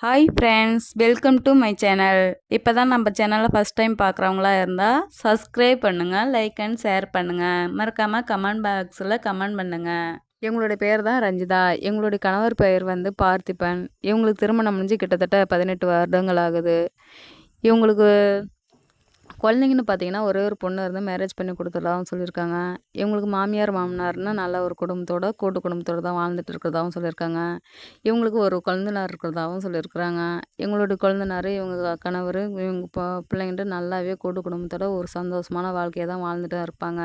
Hi friends, welcome to my channel. இப்போ தான் நம்ம சேனலை ஃபஸ்ட் டைம் பார்க்குறவங்களா இருந்தால் சப்ஸ்கிரைப் பண்ணுங்கள், லைக் அண்ட் ஷேர் பண்ணுங்கள். மறக்காமல் கமெண்ட் பாக்ஸில் கமெண்ட் பண்ணுங்கள். எங்களுடைய பேர் தான் ரஞ்சிதா. எங்களுடைய கணவர் பெயர் வந்து பார்த்திபன். இவங்களுக்கு திருமணம் முடிஞ்சு கிட்டத்தட்ட 18 வருடங்கள் ஆகுது. இவங்களுக்கு குழந்தைங்கன்னு பார்த்தீங்கன்னா ஒரே ஒரு பொண்ணு இருந்து மேரேஜ் பண்ணி கொடுத்துடலாம்னு சொல்லியிருக்காங்க. இவங்களுக்கு மாமியார் மாமனார்னு நல்ல ஒரு குடும்பத்தோட கூட்டு குடும்பத்தோடு தான் வாழ்ந்துட்டு இருக்கிறதாகவும் சொல்லியிருக்காங்க. இவங்களுக்கு ஒரு கொழுந்தனார் இருக்கிறதாகவும் சொல்லியிருக்கிறாங்க. எங்களுடைய கொழுந்தனார், இவங்க கணவர், இவங்க பிள்ளைங்கள்ட்ட நல்லாவே கூட்டு குடும்பத்தோட ஒரு சந்தோஷமான வாழ்க்கையை தான் வாழ்ந்துட்டு இருப்பாங்க.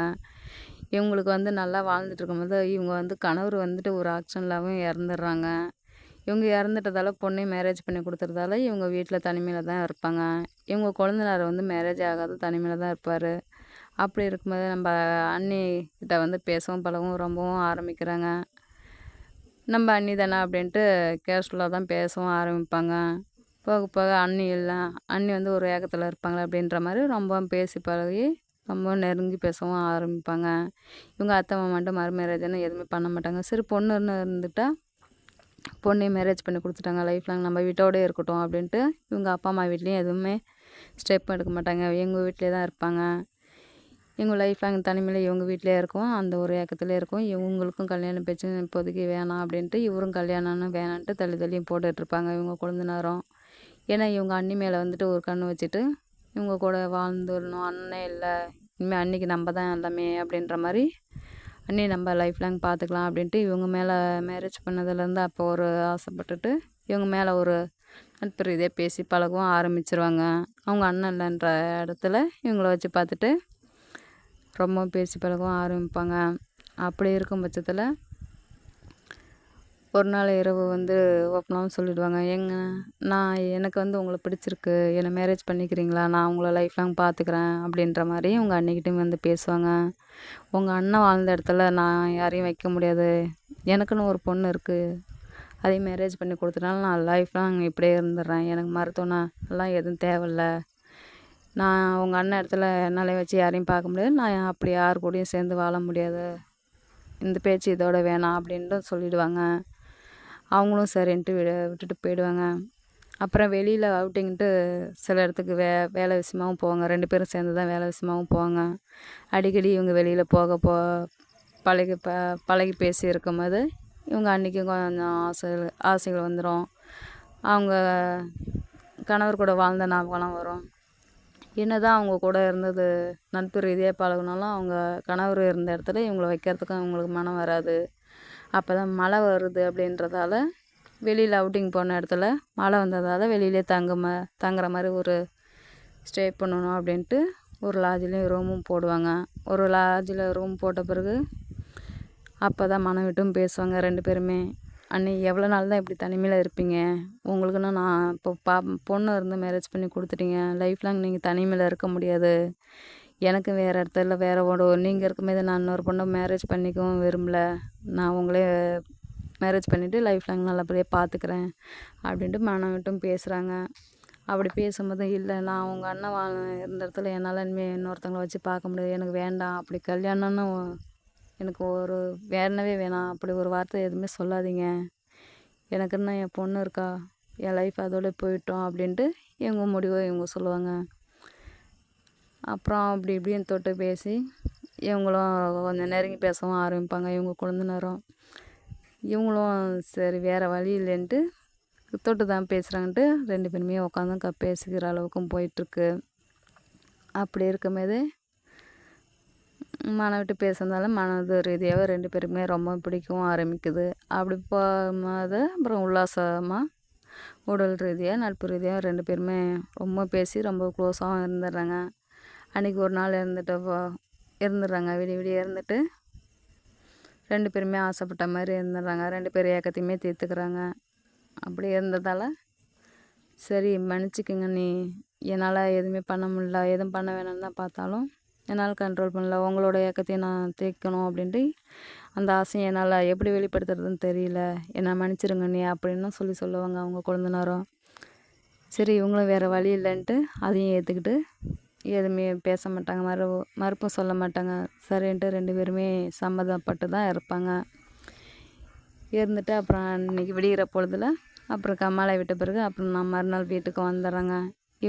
இவங்களுக்கு வந்து நல்லா வாழ்ந்துட்டு இருக்கும்போது இவங்க வந்து கணவர் வந்துட்டு ஒரு ஆக்சிடென்ட்லாவும் இறந்துடுறாங்க. இவங்க இறந்துட்டதால பொண்ணையும் மேரேஜ் பண்ணி கொடுத்துறதால இவங்க வீட்டில் தனிமையில் தான் இருப்பாங்க. இவங்க கொழுந்தனார் வந்து மேரேஜ் ஆகாத தனிமையில் தான் இருப்பார். அப்படி இருக்கும்போது நம்ம அண்ணிக்கிட்ட வந்து பேசவும் பழகவும் ரொம்பவும் ஆரம்பிக்கிறாங்க. நம்ம அண்ணி தானே அப்படின்ட்டு கேஷுவலாக தான் பேசவும் ஆரம்பிப்பாங்க. போக போக அண்ணி இல்லை, அண்ணி வந்து ஒரு ஏக்கத்தில் இருப்பாங்களே அப்படின்ற மாதிரி ரொம்ப பேசி பழகி ரொம்ப நெருங்கி பேசவும் ஆரம்பிப்பாங்க. இவங்க அத்தை மாமான்ட்டு மறுமேரேஜ்னு எதுவுமே பண்ண மாட்டாங்க. சரி பொண்ணுன்னு இருந்துட்டால் பொண்ணையும் மேரேஜ் பண்ணி கொடுத்துட்டாங்க, லைஃப் லாங் நம்ம வீட்டோடே இருக்கட்டும் அப்படின்ட்டு இவங்க அப்பா அம்மா வீட்லேயும் எதுவுமே ஸ்டெப் எடுக்க மாட்டாங்க. எங்கள் வீட்டிலே தான் இருப்பாங்க. எங்கள் லைஃப் லாங் தனிமையில் இவங்க வீட்டிலே இருக்கும், அந்த ஒரு ஏக்கத்துலேயே இருக்கும். இவங்களுக்கும் கல்யாணம் பேச்சு இப்போதைக்கு வேணாம் அப்படின்ட்டு இவரும் கல்யாணம்னு வேணான்ட்டு தள்ளி தள்ளியும் போட்டுட்ருப்பாங்க இவங்க கொழுந்தனாரும். ஏன்னா இவங்க அண்ணி மேலே வந்துட்டு ஒரு கண் வச்சுட்டு இவங்க கூட வாழ்ந்துடணும், அண்ணன் இல்லை இனிமேல் அன்னிக்கு நம்ம தான் எல்லாமே அப்படின்ற மாதிரி அண்ணி நம்ம லைஃப் லாங் பார்த்துக்கலாம் அப்படின்ட்டு இவங்க மேலே மேரேஜ் பண்ணதுலேருந்து அப்போ ஒரு ஆசைப்பட்டுட்டு இவங்க மேலே ஒரு நட்பு ரீதியாக பேசி பழகவும் ஆரம்பிச்சிருவாங்க. அவங்க அண்ணன் இல்லைன்ற இடத்துல இவங்கள வச்சு பார்த்துட்டு ரொம்ப பேசி பழகவும் ஆரம்பிப்பாங்க. அப்படி இருக்கும் பட்சத்தில் ஒரு நாள் இரவு வந்து ஓப்பனாகவும் சொல்லிவிடுவாங்க, எனக்கு வந்து உங்களை பிடிச்சிருக்கு, என்னை மேரேஜ் பண்ணிக்கிறீங்களா, நான் உங்களை லைஃப் லாங் பார்த்துக்கிறேன் அப்படின்ற மாதிரி உங்கள் அன்னிக்கிட்டையும் வந்து பேசுவாங்க. உங்கள் அண்ணன் வாழ்ந்த இடத்துல நான் யாரையும் வைக்க முடியாது, எனக்குன்னு ஒரு பொண்ணு இருக்குது, அதையும் மேரேஜ் பண்ணி கொடுத்தனால நான் லைஃப் லாங் இப்படியே இருந்துடுறேன், எனக்கு மருத்துவனா எல்லாம் எதுவும் தேவையில்ல, நான் உங்கள் அண்ணன் இடத்துல என்னால் வச்சு யாரையும் பார்க்க முடியாது, நான் அப்படி யார் கூடயும் சேர்ந்து வாழ முடியாது, இந்த பேச்சு இதோட வேணாம் அப்படின்ட்டு சொல்லிவிடுவாங்க. அவங்களும் சரின்ட்டு விட்டுட்டு போயிடுவாங்க. அப்புறம் வெளியில் அவுட்டிங்ன்ட்டு சில இடத்துக்கு வேலை விஷயமாகவும் போவாங்க. 2 பேரும் சேர்ந்து தான் வேலை விஷயமாகவும் போவாங்க. அடிக்கடி இவங்க வெளியில் போக பழகி பேசி இருக்கும்போது இவங்க அன்றைக்கும் கொஞ்சம் ஆசைகள் வந்துடும். அவங்க கணவர் கூட வாழ்ந்த ஞாபகம்லாம் வரும். என்ன தான் அவங்க கூட இருந்தது நட்பு ரீதியாக பழகினாலும் அவங்க கணவர் இருந்த இடத்துல இவங்கள வைக்கிறதுக்கும் அவங்களுக்கு மனம் வராது. அப்போ தான் மழை வருது அப்படின்றதால வெளியில் அவுட்டிங் போன இடத்துல மழை வந்ததால் வெளியிலே தங்குற மாதிரி ஒரு ஸ்டே பண்ணணும் அப்படின்ட்டு ஒரு லாட்ஜ்லேயும் ரூமும் போடுவாங்க. ஒரு லாட்ஜில் ரூம் போட்ட பிறகு அப்போ தான் மனம் விட்டும் பேசுவாங்க 2 பேருமே. அண்ணி எவ்வளோ நாள் தான் இப்படி தனிமையில் இருப்பீங்க, உங்களுக்குன்னு நான் இப்போ பொண்ணு இருந்து மேரேஜ் பண்ணி கொடுத்துட்டீங்க, லைஃப் லாங் நீங்கள் தனிமையில் இருக்க முடியாது, எனக்கு வேறு இடத்துல வேறு நீங்கள் இருக்கும்போது நான் இன்னொரு பொண்ணை மேரேஜ் பண்ணிக்கவும் விரும்பலை, நான் உங்களே மேரேஜ் பண்ணிவிட்டு லைஃப் லாங் நல்லபடியாக பார்த்துக்கிறேன் அப்படின்ட்டு மனம் விட்டும் பேசுகிறாங்க. அப்படி பேசும்போது இல்லை, நான் உங்கள் அண்ணன் இருந்த இடத்துல என்னால் இனிமேல் இன்னொருத்தவங்களை வச்சு பார்க்க முடியாது, எனக்கு வேண்டாம், அப்படி கல்யாணம்னு எனக்கு ஒரு வேணவே வேணாம், அப்படி ஒரு வார்த்தை எதுவுமே சொல்லாதீங்க, எனக்குன்னு என் பொண்ணு இருக்கா, என் லைஃப் அதோட போயிட்டோம் அப்படின்ட்டு இவங்க முடிவை இவங்க சொல்லுவாங்க. அப்புறம் அப்படி இப்படின்னு தொட்டு பேசி இவங்களும் கொஞ்சம் நெருங்கி பேசவும் ஆரம்பிப்பாங்க. இவங்க கொழுந்தனாரும் இவங்களும் சரி வேறு வழி இல்லைன்ட்டு தொட்டு தான் பேசுகிறாங்கன்ட்டு 2 பேருமே உட்காந்து பேசிக்கிற அளவுக்கும் போயிட்டுருக்கு. அப்படி இருக்கும்போது மனம் விட்டு பேசுனதால மனது ரீதியாக 2 பேருக்குமே ரொம்ப பிடிக்கவும் ஆரம்பிக்குது. அப்படி போகும்போது அப்புறம் உல்லாசமாக உடல் ரீதியாக நட்பு ரீதியாக 2 பேருமே ரொம்ப பேசி ரொம்ப க்ளோஸாகவும் இருந்துடுறாங்க. அன்றைக்கி ஒரு நாள் இருந்துடுறாங்க, விடிய விடிய இருந்துட்டு 2 பேருமே ஆசைப்பட்ட மாதிரி இருந்துடுறாங்க. 2 பேர் ஏக்கத்தையுமே தீர்த்துக்கிறாங்க. அப்படி இருந்ததால் சரி மன்னிச்சிக்கங்க நீ, என்னால் எதுவுமே பண்ண முடியல, எதுவும் பண்ண வேணாம்னு தான் பார்த்தாலும் என்னால் கண்ட்ரோல் பண்ணல, உங்களோட ஏக்கத்தையும் நான் தீர்க்கணும் அப்படின்ட்டு அந்த ஆசையை என்னால் எப்படி வெளிப்படுத்துறதுன்னு தெரியல, என்னை மன்னிச்சிருங்க நீ அப்படின்னு சொல்லுவாங்க அவங்க கொழுந்தனாரும். சரி இவங்களும் வேறு வழி இல்லைன்ட்டு அதையும் ஏற்றுக்கிட்டு எதுவுமே பேச மாட்டாங்க, மறுப்பும் சொல்ல மாட்டாங்க. சரின்ட்டு 2 பேருமே சம்மதப்பட்டு தான் இருப்பாங்க. இருந்துட்டு அப்புறம் அன்றைக்கி விடிகிற பொழுதில் அப்புறம் கம்மாளை விட்ட பிறகு அப்புறம் நான் மறுநாள் வீட்டுக்கு வந்துடுறேங்க.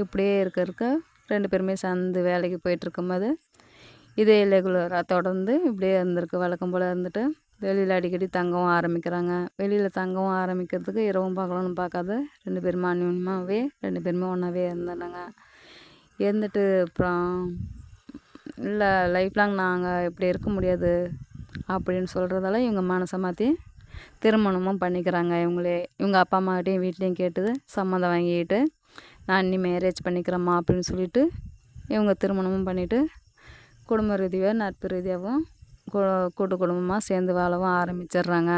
இப்படியே இருக்க 2 பேருமே சேர்ந்து வேலைக்கு போயிட்டுருக்கும்போது இதே ரெகுலராக தொடர்ந்து இப்படியே இருந்திருக்கு. வழக்கம் போல் இருந்துட்டு வெளியில் அடிக்கடி தங்கவும் ஆரம்பிக்கிறாங்க. வெளியில் தங்கவும் ஆரம்பிக்கிறதுக்கு இரவும் பகலும்னு பார்க்காத 2 பேருமே அந்யோன்யமாகவே 2 பேருமே ஒன்றாவே இருந்துட்டாங்க. இருந்துட்டு அப்புறம் இல்லை லைஃப் லாங் நாங்கள் இப்படி இருக்க முடியாது அப்படின்னு சொல்கிறதால இவங்க மனசை மாற்றி திருமணமும் பண்ணிக்கிறாங்க. இவங்க அப்பா அம்மாக்கிட்டையும் வீட்லேயும் கேட்டு சம்மதம் வாங்கிக்கிட்டு நான் இன்னி மேரேஜ் பண்ணிக்கிறேம்மா அப்படின்னு சொல்லிட்டு இவங்க திருமணமும் பண்ணிவிட்டு குடும்ப ரீதியாக நட்பு ரீதியாகவும் கூட்டு குடும்பமாக சேர்ந்து வாழவும் ஆரம்பிச்சிடுறாங்க.